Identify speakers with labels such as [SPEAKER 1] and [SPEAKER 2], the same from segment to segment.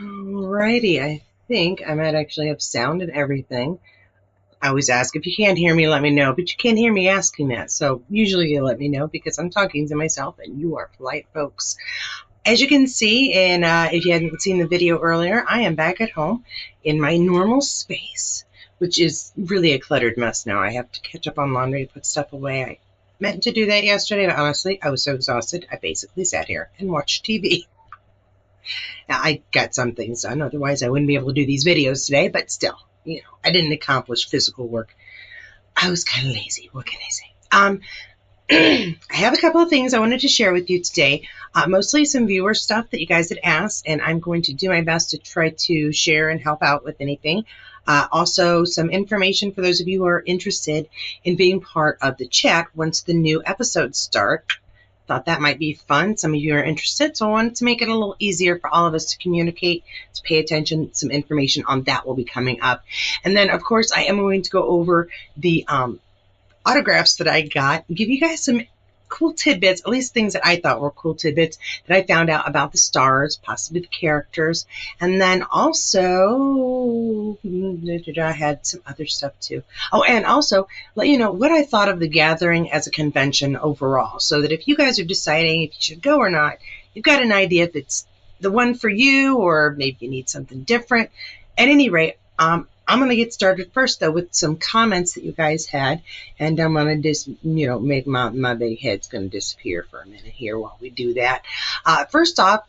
[SPEAKER 1] Alrighty, I think I might actually have sound and everything. I always ask if you can't hear me, let me know, but you can't hear me asking that. So usually you let me know because I'm talking to myself and you are polite folks. As you can see, and if you hadn't seen the video earlier, I am back at home in my normal space, which is really a cluttered mess now. I have to catch up on laundry, put stuff away. I meant to do that yesterday, but honestly, I was so exhausted, I basically sat here and watched TV. Now, I got some things done, otherwise I wouldn't be able to do these videos today, but still, I didn't accomplish physical work. I was kind of lazy. What can I say? I have a couple of things I wanted to share with you today, mostly some viewer stuff that you guys had asked, and I'm going to do my best to try to share and help out with anything. Also, some information for those of you who are interested in being part of the chat once the new episodes start. Thought that might be fun. Some of you are interested, so I wanted to make it a little easier for all of us to communicate, to pay attention. Some information on that will be coming up. And then, of course, I am going to go over the autographs that I got and give you guys some cool tidbits, at least things that I thought were cool tidbits that I found out about the stars, possibly the characters. And then also, I had some other stuff too. Oh, and also let you know what I thought of the gathering as a convention overall, so that if you guys are deciding if you should go or not, you've got an idea if it's the one for you or maybe you need something different. At any rate, I'm going to get started first, though, with some comments that you guys had, and I'm going to just, make my big head's going to disappear for a minute here while we do that. First off,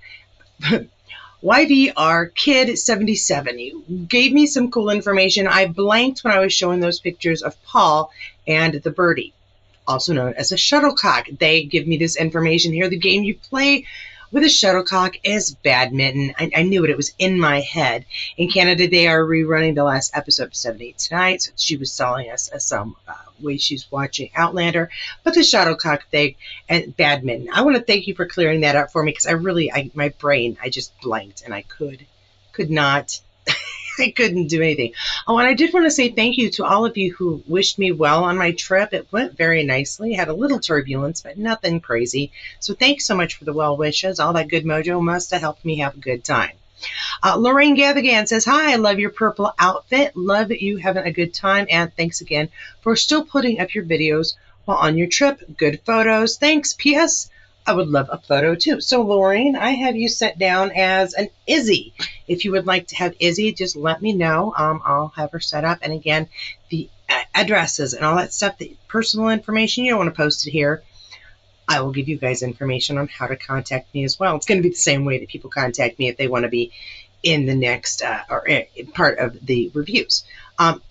[SPEAKER 1] YVR Kid 77, you gave me some cool information. I blanked when I was showing those pictures of Paul and the birdie, also known as a shuttlecock. They give me this information here. The game you play with a shuttlecock is badminton. I knew it. It was in my head. In Canada, they are rerunning the last episode of 78 tonight. So she was telling us some way she's watching Outlander. But the shuttlecock thing and badminton. I want to thank you for clearing that up for me because my brain, I just blanked and I could not. I couldn't do anything. Oh, and I did want to say thank you to all of you who wished me well on my trip. It went very nicely. Had a little turbulence, but nothing crazy. So thanks so much for the well wishes. All that good mojo must have helped me have a good time. Lorraine Gavigan says, hi, I love your purple outfit. Love you having a good time. And thanks again for still putting up your videos while on your trip. Good photos. Thanks. P.S. I would love a photo too. So, Lorraine, I have you set down as an Izzy. If you would like to have Izzy, just let me know. I'll have her set up. And again, the addresses and all that stuff, the personal information, you don't want to post it here. I will give you guys information on how to contact me as well. It's going to be the same way that people contact me if they want to be in the next or part of the reviews.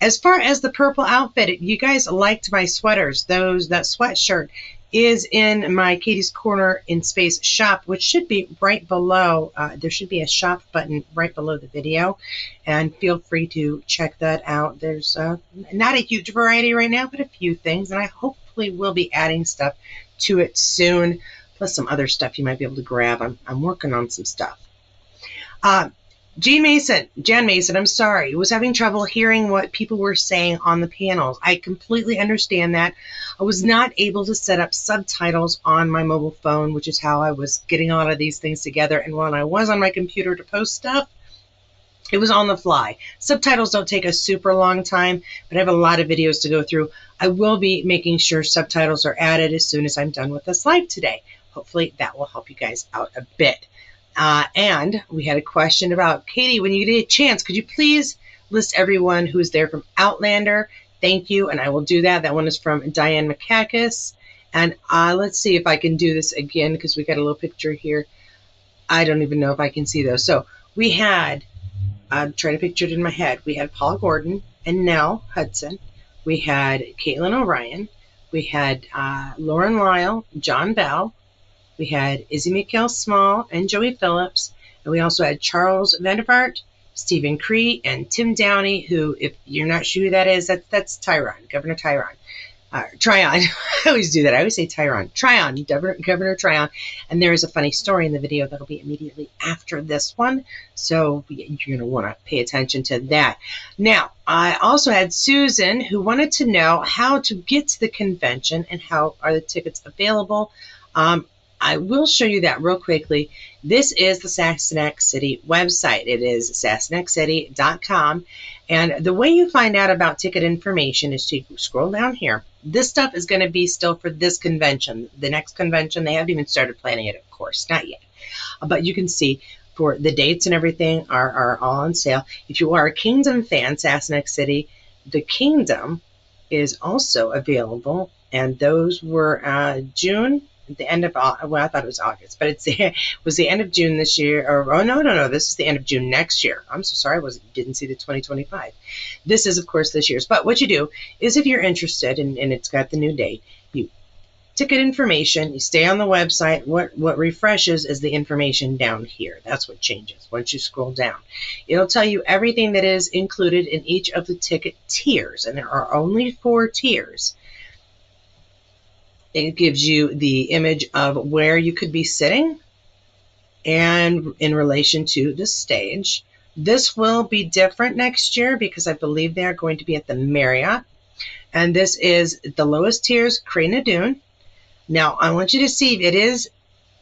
[SPEAKER 1] As far as the purple outfit, you guys liked my sweaters. That sweatshirt is in my Katie's Corner in Space shop, which should be right below. There should be a shop button right below the video, and feel free to check that out. There's not a huge variety right now, but a few things, and I hopefully will be adding stuff to it soon, plus some other stuff you might be able to grab. I'm working on some stuff. Jan Mason, I'm sorry, was having trouble hearing what people were saying on the panels. I completely understand that. I was not able to set up subtitles on my mobile phone, which is how I was getting a lot of these things together. And when I was on my computer to post stuff, it was on the fly. Subtitles don't take a super long time, but I have a lot of videos to go through. I will be making sure subtitles are added as soon as I'm done with this live today. Hopefully that will help you guys out a bit. And we had a question about, Katie, when you get a chance, could you please list everyone who is there from Outlander? Thank you, and I will do that. That one is from Diane Makakis. And let's see if I can do this again, because we got a little picture here. I don't even know if I can see those. So we had, I'm trying to picture it in my head, we had Paul Gordon and Nell Hudson. We had Caitlin O'Ryan. We had Lauren Lyle, John Bell. We had Izzy McKell Small and Joey Phillips. And we also had Charles Vandervaart, Stephen Cree, and Tim Downey, who, if you're not sure who that is, that's Tyron, Governor Tyron. Tryon. I always do that. I always say Tyron. Tryon, Governor Tryon. And there is a funny story in the video that'll be immediately after this one. So you're going to want to pay attention to that. Now, I also had Susan, who wanted to know how to get to the convention and how are the tickets available. I will show you that real quickly. This is the Sasnak City website. It is sasnakcity.com. And the way you find out about ticket information is to scroll down here. This stuff is going to be still for this convention. The next convention, they haven't even started planning it, of course, not yet. But you can see for the dates and everything are all on sale. If you are a Kingdom fan, Sasnak City, the Kingdom is also available. And those were June. The end of, well, I thought it was August, but it was the end of June this year. Or, oh, no, this is the end of June next year. I'm so sorry, didn't see the 2025. This is, of course, this year's. But what you do is if you're interested, and it's got the new date, you ticket information, you stay on the website. What refreshes is the information down here. That's what changes once you scroll down. It'll tell you everything that is included in each of the ticket tiers, and there are only 4 tiers. It gives you the image of where you could be sitting and in relation to the stage. This will be different next year because I believe they are going to be at the Marriott. And this is the lowest tiers, Crane Dune. Now, I want you to see it is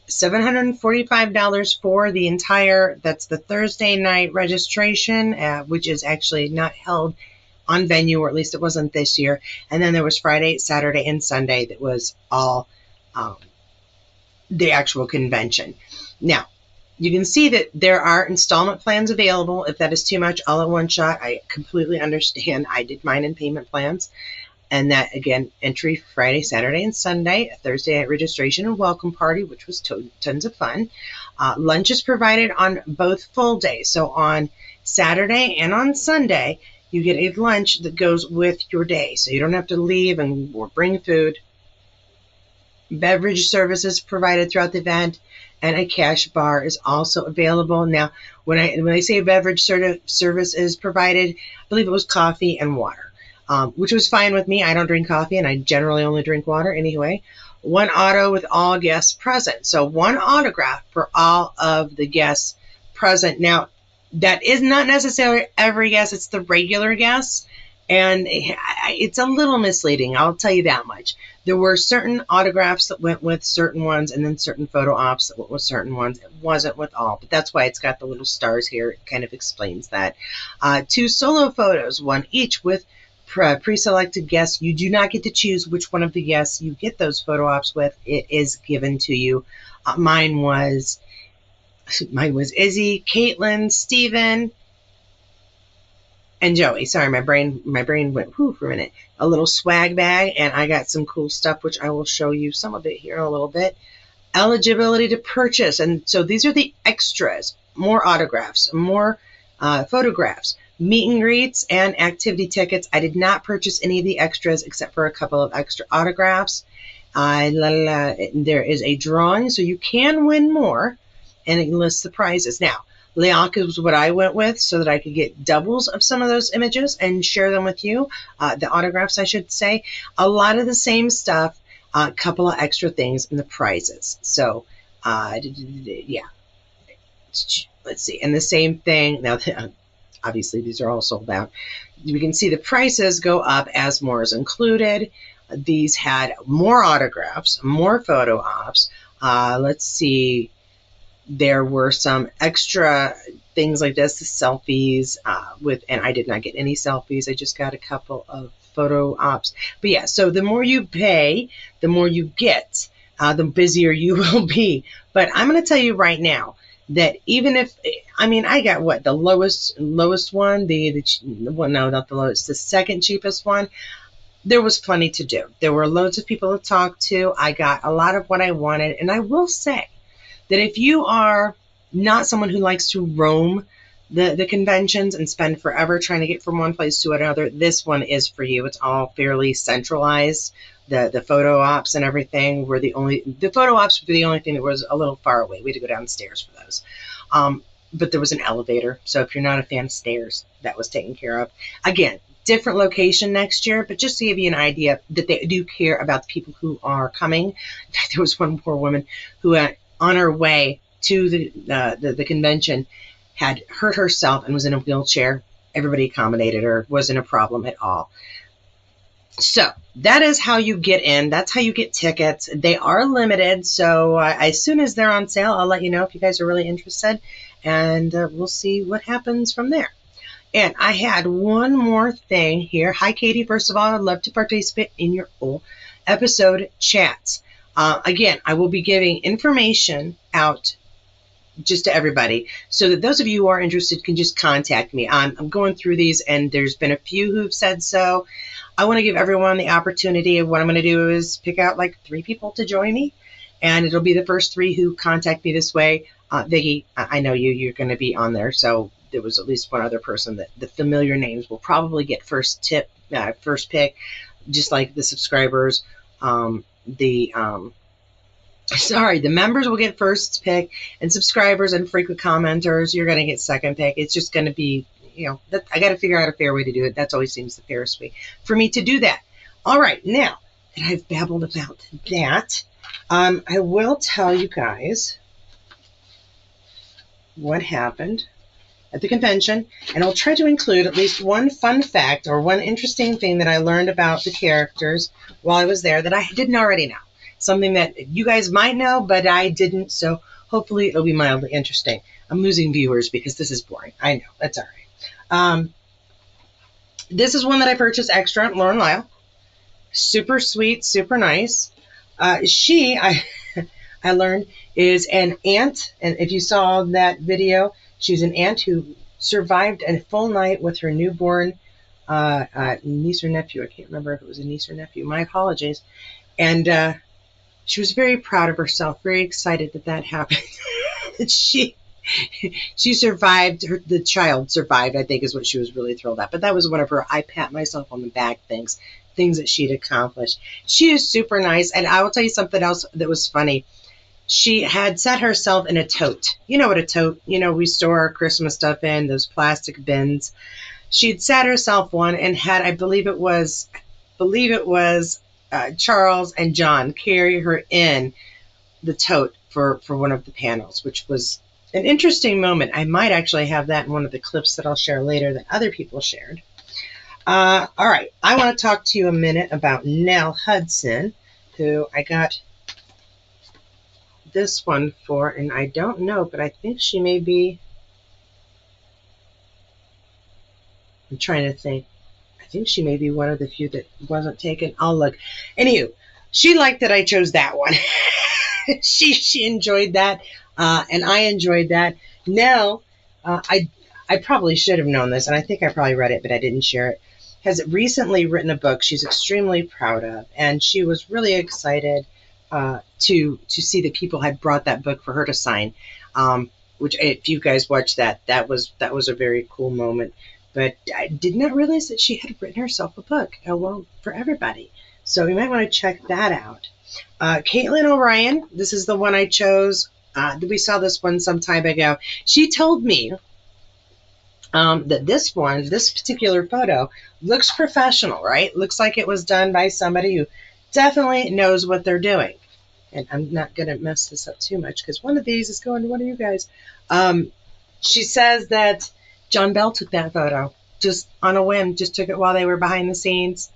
[SPEAKER 1] $745 for the entire, that's the Thursday night registration, which is actually not held on venue, or at least it wasn't this year. And then there was Friday, Saturday, and Sunday that was all the actual convention. Now, you can see that there are installment plans available. If that is too much all at one shot, I completely understand. I did mine in payment plans. And that, again, entry Friday, Saturday, and Sunday, Thursday at registration and welcome party, which was tons of fun. Lunch is provided on both full days. So on Saturday and on Sunday, you get a lunch that goes with your day. So you don't have to leave or bring food. Beverage services provided throughout the event, and a cash bar is also available. Now, when I say beverage service is provided, I believe it was coffee and water, which was fine with me. I don't drink coffee, and I generally only drink water anyway. 1 auto with all guests present. So 1 autograph for all of the guests present. Now, that is not necessarily every guest. It's the regular guests. And it's a little misleading. I'll tell you that much. There were certain autographs that went with certain ones, and then certain photo ops that went with certain ones. It wasn't with all, but that's why it's got the little stars here. It kind of explains that. 2 solo photos, 1 each with pre-selected guests. You do not get to choose which one of the guests you get those photo ops with. It is given to you. Mine was Izzy, Caitlin, Steven, and Joey. Sorry, my brain went whoo for a minute. A little swag bag, and I got some cool stuff, which I will show you some of it here in a little bit. Eligibility to purchase, and so these are the extras. More autographs, more photographs, meet and greets, and activity tickets. I did not purchase any of the extras except for a couple of extra autographs. There is a drawing, so you can win more, and it lists the prizes. Now, Leonk is what I went with so that I could get doubles of some of those images and share them with you. The autographs, I should say. A lot of the same stuff, a couple of extra things in the prizes. So, yeah. Let's see. And the same thing. Now, obviously, these are all sold out. You can see the prices go up as more is included. These had more autographs, more photo ops. Let's see. There were some extra things like this, the selfies and I did not get any selfies. I just got a couple of photo ops. But yeah, so the more you pay, the more you get, the busier you will be. But I'm going to tell you right now that even if, I got what, the lowest one, well, no, not the lowest, the second cheapest one. There was plenty to do. There were loads of people to talk to. I got a lot of what I wanted. And I will say that if you are not someone who likes to roam the conventions and spend forever trying to get from one place to another, this one is for you. It's all fairly centralized. The photo ops and everything were the photo ops were the only thing that was a little far away. We had to go downstairs for those. But there was an elevator. So if you're not a fan of stairs, that was taken care of. Again, different location next year, but just to give you an idea that they do care about the people who are coming. There was one poor woman who on her way to the convention had hurt herself and was in a wheelchair. Everybody accommodated her. Wasn't a problem at all. So that is how you get in. That's how you get tickets. They are limited, so as soon as they're on sale, I'll let you know if you guys are really interested, and we'll see what happens from there. And I had one more thing here. Hi, Katie. First of all, I'd love to participate in your episode chats. Again, I will be giving information out just to everybody, so that those of you who are interested can just contact me. I'm going through these, and there's been a few who've said so. I want to give everyone the opportunity. Of what I'm going to do is pick out like 3 people to join me, and it'll be the first 3 who contact me this way. Viggy, I know you're going to be on there, so there was at least one other person that the familiar names will probably get first pick, just like the subscribers. The members will get first pick, and subscribers and frequent commenters, you're going to get second pick. It's just going to be, I got to figure out a fair way to do it. That always seems the fairest way for me to do that. All right, now that I've babbled about that, I will tell you guys what happened at the convention, and I'll try to include at least one fun fact or one interesting thing that I learned about the characters while I was there that I didn't already know. Something that you guys might know, but I didn't, so hopefully it'll be mildly interesting. I'm losing viewers because this is boring. I know, that's all right. This is one that I purchased extra, Lauren Lyle. Super sweet, super nice. I learned, is an aunt, and if you saw that video, she's an aunt who survived a full night with her newborn niece or nephew. I can't remember if it was a niece or nephew. My apologies. And she was very proud of herself, very excited that happened. she survived. The child survived, I think, is what she was really thrilled at. But that was one of her I pat myself on the back things that she'd accomplished. She is super nice. And I will tell you something else that was funny. She had set herself in a tote. You know what a tote, we store our Christmas stuff in, those plastic bins. She'd sat herself one and had, I believe it was Charles and John carry her in the tote for one of the panels, which was an interesting moment. I might actually have that in one of the clips that I'll share later that other people shared. All right, I want to talk to you a minute about Nell Hudson, who I got this one for, and I don't know, but I think she may be, I'm trying to think, I think she may be one of the few that wasn't taken. I'll look. Anywho, she liked that I chose that one. she enjoyed that, and I enjoyed that. Now, I probably should have known this, and I think I probably read it, but I didn't share it. Has recently written a book she's extremely proud of, and she was really excited to see that people had brought that book for her to sign. Which, if you guys watched that was a very cool moment. But I did not realize that she had written herself a book. Well, for everybody. So you might want to check that out. Caitlin O'Ryan, this is the one I chose. We saw this one some time ago. She told me that this particular photo looks professional, right? Looks like it was done by somebody who definitely knows what they're doing. And I'm not going to mess this up too much because one of these is going to one of you guys. She says that John Bell took that photo just on a whim, just took it while they were behind the scenes.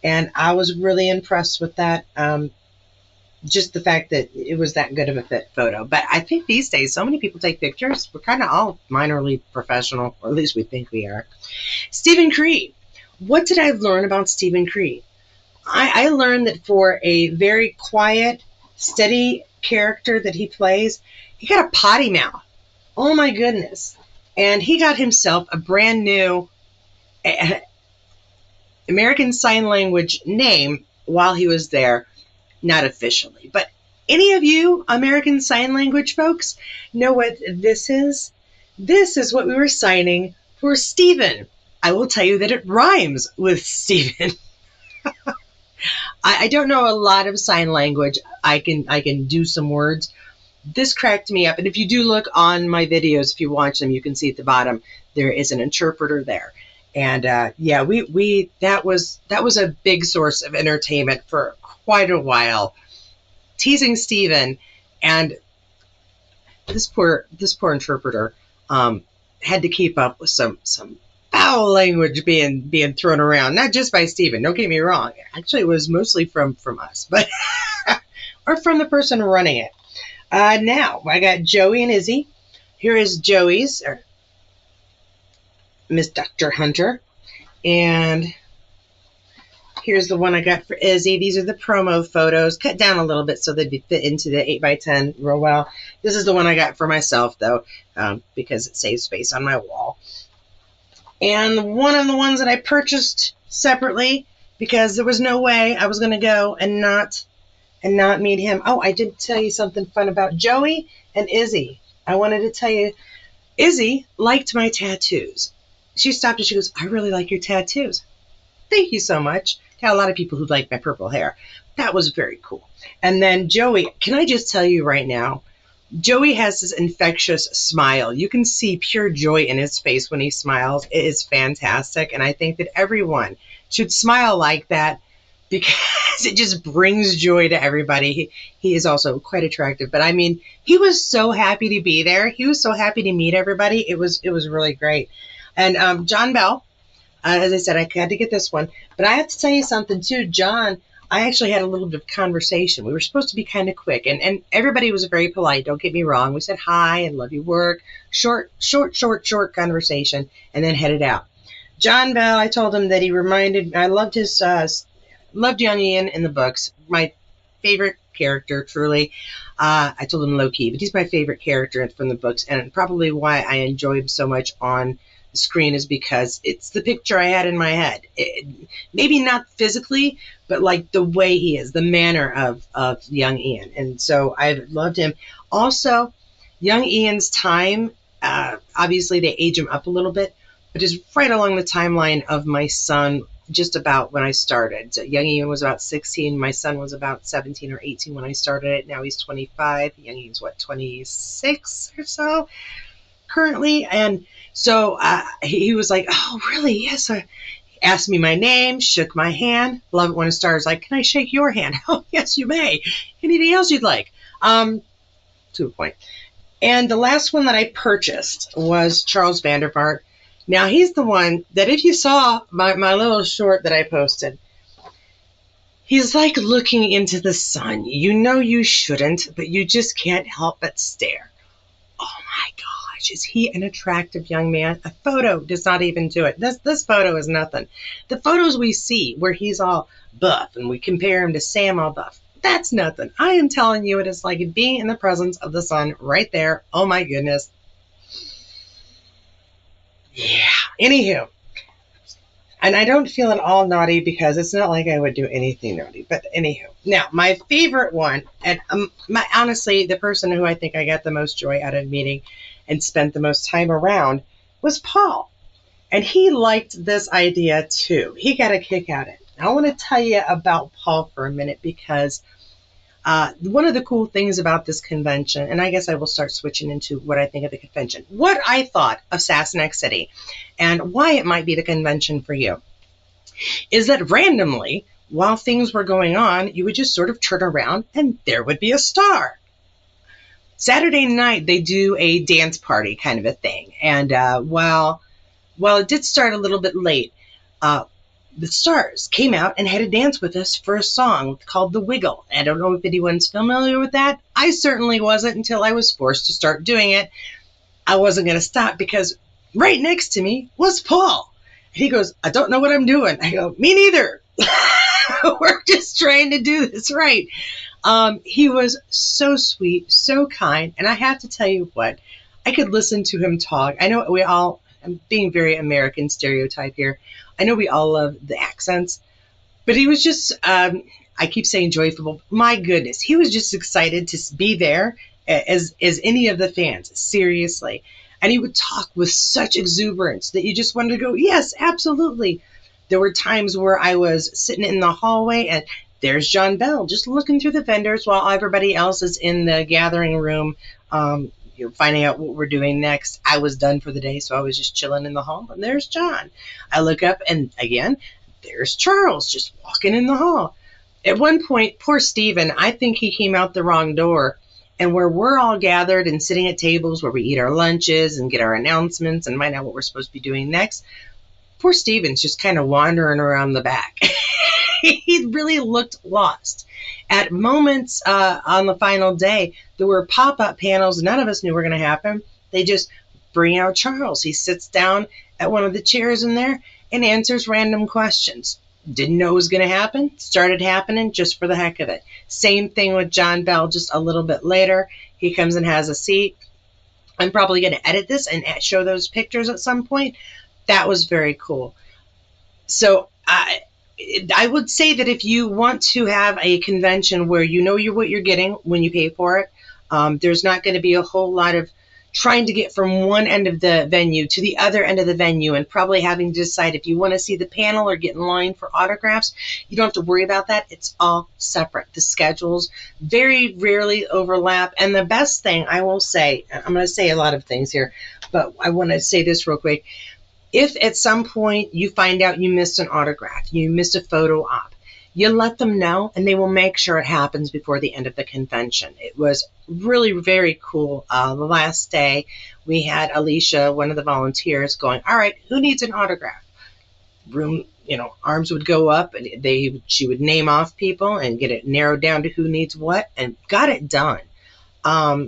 [SPEAKER 1] And I was really impressed with that. Just the fact that it was that good of a fit photo. But I think these days, so many people take pictures. We're kind of all minorly professional, or at least we think we are. Stephen Cree. What did I learn about Stephen Cree? I learned that for a very quiet, steady character that he plays, he got a potty mouth. Oh my goodness. And he got himself a brand new American Sign Language name while he was there. Not officially, but any of you American Sign Language folks know what this is? This is what we were signing for Stephen. I will tell you that it rhymes with Stephen. I don't know a lot of sign language. I can do some words. This cracked me up. And if you do look on my videos, if you watch them, you can see at the bottom there is an interpreter there. And yeah, that was a big source of entertainment for quite a while, teasing Stephen. And this poor interpreter had to keep up with some foul language being thrown around, not just by Stephen. Don't get me wrong. Actually, it was mostly from us, but or from the person running it. Now I got Joey and Izzy. Here is Joey's, or Miss Dr. Hunter, and here's the one I got for Izzy. These are the promo photos, cut down a little bit so they'd fit into the 8x10 real well. This is the one I got for myself, though, because it saves space on my wall. And one of the ones that I purchased separately, because there was no way I was going to go and not meet him. Oh, I did tell you something fun about Joey and Izzy. I wanted to tell you, Izzy liked my tattoos. She stopped and she goes, I really like your tattoos. Thank you so much. Got a lot of people who like my purple hair. That was very cool. And then Joey, can I just tell you right now, Joey has this infectious smile. You can see pure joy in his face when he smiles. It is fantastic. And I think that everyone should smile like that because it just brings joy to everybody. He is also quite attractive. But I mean, he was so happy to be there. He was so happy to meet everybody. It was really great. And John Bell, as I said, I had to get this one. But I have to tell you something, too. John, I actually had a little bit of conversation. We were supposed to be kind of quick. And everybody was very polite. Don't get me wrong. We said hi and love your work. Short conversation. And then headed out. John Bell, I told him that I loved his, loved young Ian in the books. My favorite character, truly. I told him low key, but he's my favorite character from the books. And probably why I enjoy him so much on the screen is because it's the picture I had in my head. Maybe not physically, but like the way he is, the manner of young Ian. And so I loved him. Also, young Ian's time, obviously they age him up a little bit, but is right along the timeline of my son, just about when I started. So young Ian was about 16. My son was about 17 or 18 when I started it. Now he's 25. Young Ian's, 26 or so currently? And so he was like, oh, really? Yes. He asked me my name, shook my hand. Love it when a star is like, can I shake your hand? Oh, yes, you may. Anything else you'd like? To a point. And the last one that I purchased was Charles Vandervaart. Now, he's the one that if you saw my little short that I posted, he's like looking into the sun. You know you shouldn't, but you just can't help but stare. Oh, my gosh, is he an attractive young man? A photo does not even do it. This photo is nothing. The photos we see where he's all buff and we compare him to Sam all buff, that's nothing. I am telling you, it is like being in the presence of the sun right there. Oh, my goodness. Yeah. Anywho, and I don't feel at all naughty because it's not like I would do anything naughty. But anywho, now my favorite one, and honestly, the person who I think I got the most joy out of meeting and spent the most time around was Paul. And he liked this idea too. He got a kick out of it. I want to tell you about Paul for a minute because one of the cool things about this convention, and I guess I will start switching into what I think of the convention, what I thought of Sasnak City and why it might be the convention for you, is that randomly, while things were going on, you would just sort of turn around and there would be a star. Saturday night, they do a dance party kind of a thing. And while it did start a little bit late, the stars came out and had a dance with us for a song called The Wiggle. I don't know if anyone's familiar with that. I certainly wasn't until I was forced to start doing it. I wasn't going to stop because right next to me was Paul. And he goes, I don't know what I'm doing. I go, me neither. We're just trying to do this right. He was so sweet, so kind. And I have to tell you what, I could listen to him talk. I know I'm being very American stereotype here. I know we all love the accents, but he was just, I keep saying joyful. My goodness, he was just excited to be there as any of the fans, seriously. And he would talk with such exuberance that you just wanted to go, yes, absolutely. There were times where I was sitting in the hallway and there's John Bell just looking through the vendors while everybody else is in the gathering room, finding out what we're doing next. I was done for the day, so I was just chilling in the hall, and there's John. I look up, and again, there's Charles just walking in the hall. At one point, poor Stephen, I think he came out the wrong door, and where we're all gathered and sitting at tables where we eat our lunches and get our announcements and find out what we're supposed to be doing next, Poor Steven's just kind of wandering around the back. He really looked lost. At moments on the final day, there were pop-up panels. None of us knew were going to happen. They just bring out Charles. He sits down at one of the chairs in there and answers random questions. Didn't know it was going to happen. Started happening just for the heck of it. Same thing with John Bell just a little bit later. He comes and has a seat. I'm probably going to edit this and show those pictures at some point. That was very cool. So I would say that if you want to have a convention where you know what you're getting when you pay for it, there's not going to be a whole lot of trying to get from one end of the venue to the other end of the venue and probably having to decide if you want to see the panel or get in line for autographs. You don't have to worry about that. It's all separate. The schedules very rarely overlap. And the best thing I will say, I'm going to say a lot of things here, but I want to say this real quick. If at some point you find out you missed an autograph, you missed a photo op, you let them know and they will make sure it happens before the end of the convention. It was really very cool. The last day we had Alicia, one of the volunteers, going, all right, who needs an autograph? Room, arms would go up and she would name off people and get it narrowed down to who needs what and got it done.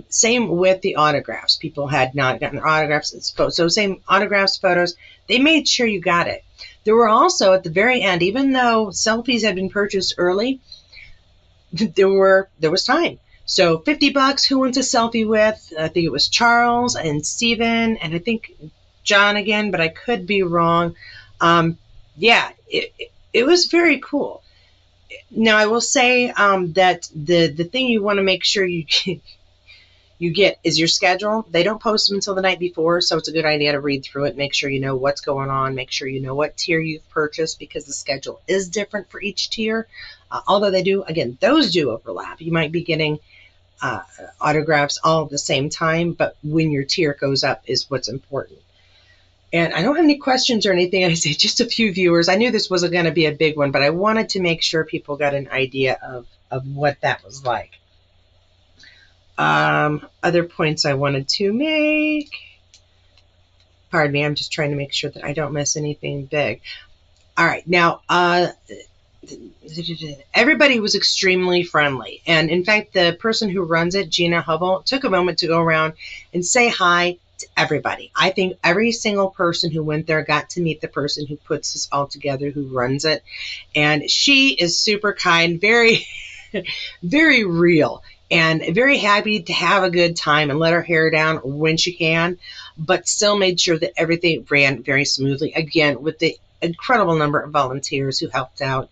[SPEAKER 1] Same with the autographs. People had not gotten their autographs. So same autographs, photos. They made sure you got it. There were also at the very end, even though selfies had been purchased early, there was time. So $50, who wants a selfie with? I think it was Charles and Steven and I think John again, but I could be wrong. Yeah, it was very cool. Now I will say that the thing you want to make sure you get is your schedule. They don't post them until the night before, so it's a good idea to read through it, make sure you know what's going on, make sure you know what tier you've purchased because the schedule is different for each tier. Although those do overlap. You might be getting autographs all at the same time, but when your tier goes up is what's important. And I don't have any questions or anything. I say just a few viewers. I knew this wasn't going to be a big one, but I wanted to make sure people got an idea of what that was like. Other points I wanted to make. Pardon me, I'm just trying to make sure that I don't miss anything big. All right, now, everybody was extremely friendly. And in fact, the person who runs it, Gina Hubble, took a moment to go around and say hi to everybody. I think every single person who went there got to meet the person who puts this all together, who runs it. And she is super kind, very, very real. And very happy to have a good time and let her hair down when she can, but still made sure that everything ran very smoothly. Again, with the incredible number of volunteers who helped out.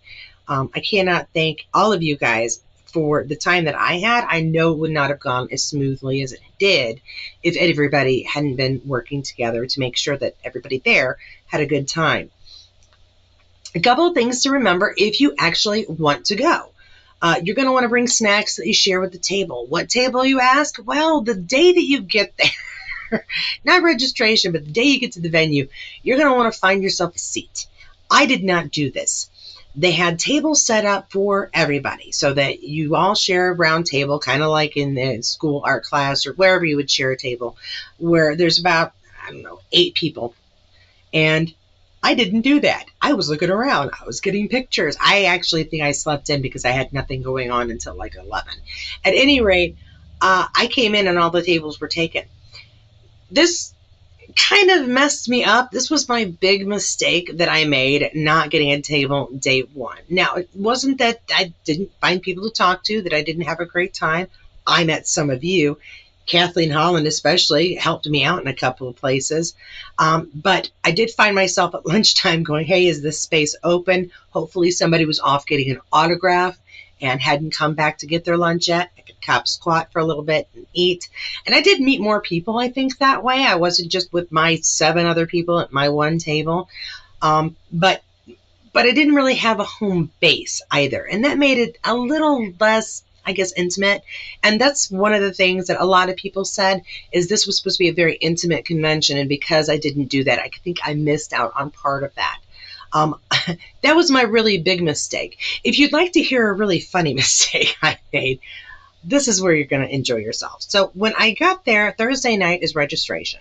[SPEAKER 1] I cannot thank all of you guys for the time that I had. I know it would not have gone as smoothly as it did if everybody hadn't been working together to make sure that everybody there had a good time. A couple of things to remember if you actually want to go. You're going to want to bring snacks that you share with the table. What table, you ask? Well, the day that you get there, not registration, but the day you get to the venue, you're going to want to find yourself a seat. I did not do this. They had tables set up for everybody so that you all share a round table, kind of like in the school art class or wherever you would share a table, where there's about, 8 people. And I didn't do that. I was looking around. I was getting pictures. I actually think I slept in because I had nothing going on until like 11. At any rate, I came in and all the tables were taken. This kind of messed me up. This was my big mistake that I made, not getting a table day one. Now, it wasn't that I didn't find people to talk to, that I didn't have a great time. I met some of you. Kathleen Holland especially helped me out in a couple of places. But I did find myself at lunchtime going, hey, is this space open? Hopefully somebody was off getting an autograph and hadn't come back to get their lunch yet. I could cop squat for a little bit and eat. And I did meet more people, I think, that way. I wasn't just with my 7 other people at my one table. But I didn't really have a home base either. And that made it a little less, I guess, intimate. And that's one of the things that a lot of people said is this was supposed to be a very intimate convention. And because I didn't do that, I think I missed out on part of that. That was my really big mistake. If you'd like to hear a really funny mistake I made, this is where you're going to enjoy yourself. So when I got there, Thursday night is registration.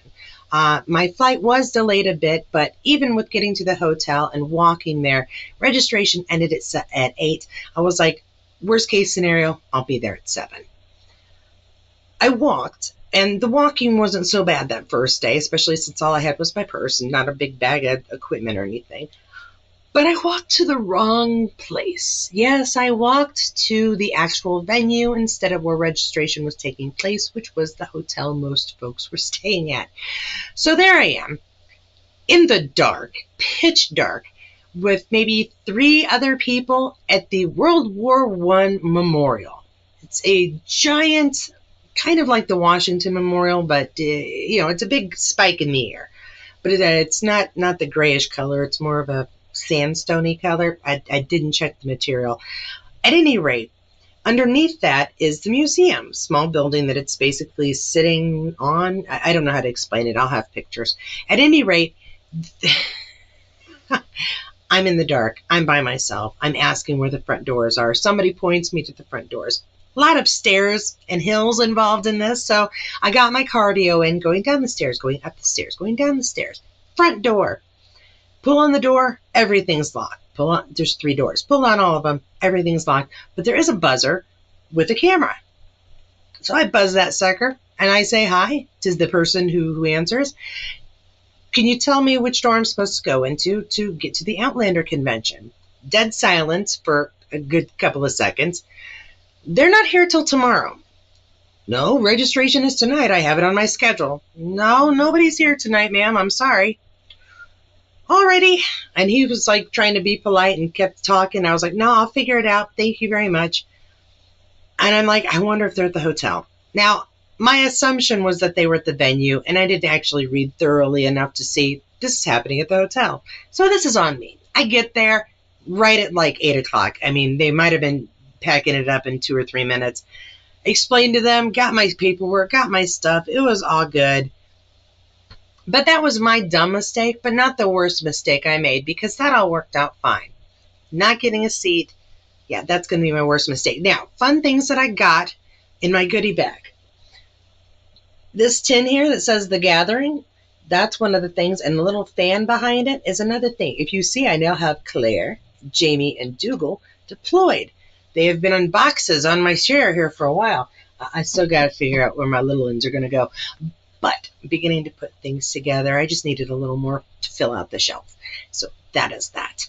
[SPEAKER 1] My flight was delayed a bit, but even with getting to the hotel and walking there, registration ended at 8. I was like, worst case scenario, I'll be there at 7. I walked, and the walking wasn't so bad that first day, especially since all I had was my purse and not a big bag of equipment or anything. But I walked to the wrong place. Yes, I walked to the actual venue instead of where registration was taking place, which was the hotel most folks were staying at. So there I am, in the dark, pitch dark, with maybe 3 other people at the World War I Memorial. It's a giant, kind of like the Washington Memorial, but it's a big spike in the air. But it's not the grayish color. It's more of a sandstony color. I didn't check the material. At any rate, underneath that is the museum, small building that it's basically sitting on. I don't know how to explain it. I'll have pictures. At any rate, I'm in the dark. I'm by myself. I'm asking where the front doors are. Somebody points me to the front doors. A lot of stairs and hills involved in this, so I got my cardio in, going down the stairs, going up the stairs, going down the stairs. Front door. Pull on the door, everything's locked. Pull on, there's 3 doors. Pull on all of them, everything's locked. But there is a buzzer with a camera. So I buzz that sucker, and I say hi to the person who answers. Can you tell me which door I'm supposed to go into to get to the Outlander convention? Dead silence for a good couple of seconds. They're not here till tomorrow. No, registration is tonight. I have it on my schedule. No, nobody's here tonight, ma'am. I'm sorry. Alrighty. And he was like trying to be polite and kept talking. I was like, no, I'll figure it out. Thank you very much. And I'm like, I wonder if they're at the hotel. Now, my assumption was that they were at the venue, and I didn't actually read thoroughly enough to see this is happening at the hotel. So this is on me. I get there right at like 8 o'clock. I mean, they might have been packing it up in 2 or 3 minutes. Explained to them, got my paperwork, got my stuff. It was all good. But that was my dumb mistake, but not the worst mistake I made, because that all worked out fine. Not getting a seat, yeah, that's going to be my worst mistake. Now, fun things that I got in my goodie bag. This tin here that says The Gathering, that's one of the things, and the little fan behind it is another thing. If you see, I now have Claire, Jamie, and Dougal deployed. They have been on boxes on my chair here for a while. I still got to figure out where my little ones are going to go. But I'm beginning to put things together. I just needed a little more to fill out the shelf. So that is that.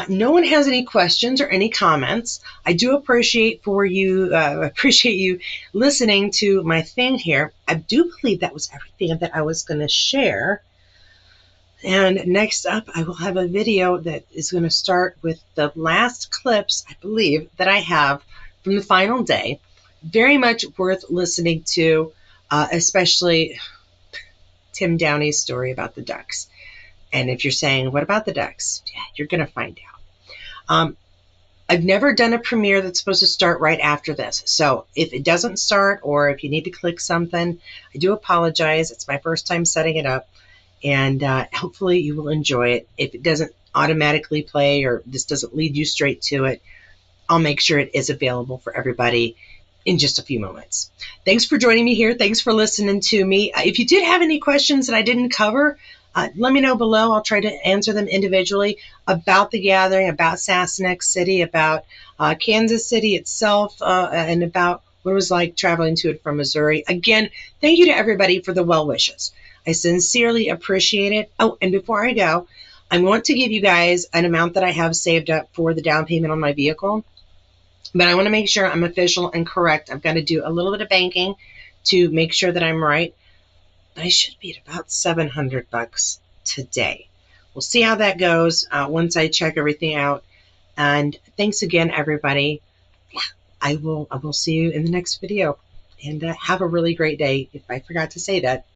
[SPEAKER 1] No one has any questions or any comments. I do appreciate you listening to my thing here. I do believe that was everything that I was going to share. And next up, I will have a video that is going to start with the last clips, I believe, that I have from the final day. Very much worth listening to, especially Tim Downey's story about the ducks. And if you're saying, what about the ducks? Yeah, you're going to find out. I've never done a premiere that's supposed to start right after this. So if it doesn't start, or if you need to click something, I do apologize. It's my first time setting it up. And hopefully you will enjoy it. If it doesn't automatically play, or this doesn't lead you straight to it, I'll make sure it is available for everybody in just a few moments. Thanks for joining me here. Thanks for listening to me. If you did have any questions that I didn't cover, let me know below. I'll try to answer them individually about the gathering, about Sasnak City, about Kansas City itself, and about what it was like traveling to it from Missouri. Again, thank you to everybody for the well wishes. I sincerely appreciate it. Oh, and before I go, I want to give you guys an amount that I have saved up for the down payment on my vehicle. But I want to make sure I'm official and correct. I've got to do a little bit of banking to make sure that I'm right. But I should be at about $700 today. We'll see how that goes once I check everything out. And thanks again, everybody. Yeah, I will see you in the next video. And have a really great day, if I forgot to say that.